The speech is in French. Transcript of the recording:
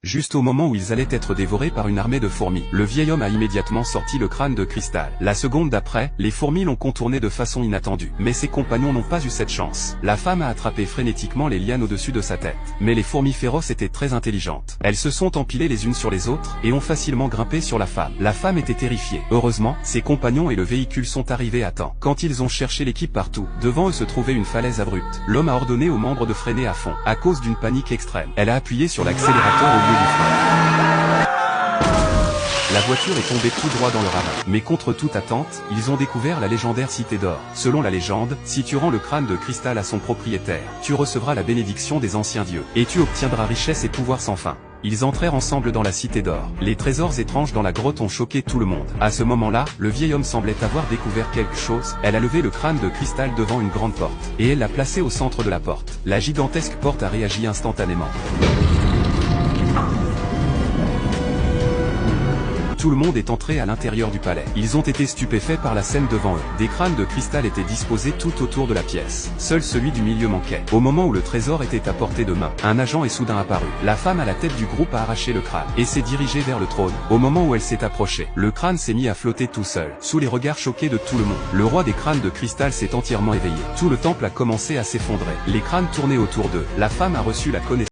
juste au moment où ils allaient être dévorés par une armée de fourmis. Le vieil homme a immédiatement sorti le crâne de cristal. La seconde d'après, les fourmis l'ont contourné de façon inattendue. Mais ses compagnons n'ont pas eu cette chance. La femme a attrapé frénétiquement les lianes au-dessus de sa tête. Mais les fourmis féroces étaient très intelligentes. Elles se sont empilées les unes sur les autres, et ont facilement grimpé sur la femme. La femme était terrifiée. Heureusement, ses compagnons et le véhicule sont arrivés à temps. Quand ils ont cherché l'équipe partout, devant eux se trouvait une falaise abrupte. L'homme a ordonné aux membres de freiner à fond, à cause d'une panique extrême. Elle a appuyé sur l'accélérateur au lieu du frein. La voiture est tombée tout droit dans le ravin. Mais contre toute attente, ils ont découvert la légendaire Cité d'Or. Selon la légende, si tu rends le crâne de cristal à son propriétaire, tu recevras la bénédiction des anciens dieux. Et tu obtiendras richesse et pouvoir sans fin. Ils entrèrent ensemble dans la Cité d'Or. Les trésors étranges dans la grotte ont choqué tout le monde. À ce moment-là, le vieil homme semblait avoir découvert quelque chose. Elle a levé le crâne de cristal devant une grande porte. Et elle l'a placé au centre de la porte. La gigantesque porte a réagi instantanément. Tout le monde est entré à l'intérieur du palais. Ils ont été stupéfaits par la scène devant eux. Des crânes de cristal étaient disposés tout autour de la pièce. Seul celui du milieu manquait. Au moment où le trésor était à portée de main, un agent est soudain apparu. La femme à la tête du groupe a arraché le crâne et s'est dirigée vers le trône. Au moment où elle s'est approchée, le crâne s'est mis à flotter tout seul, sous les regards choqués de tout le monde. Le roi des crânes de cristal s'est entièrement éveillé. Tout le temple a commencé à s'effondrer. Les crânes tournaient autour d'eux. La femme a reçu la connaissance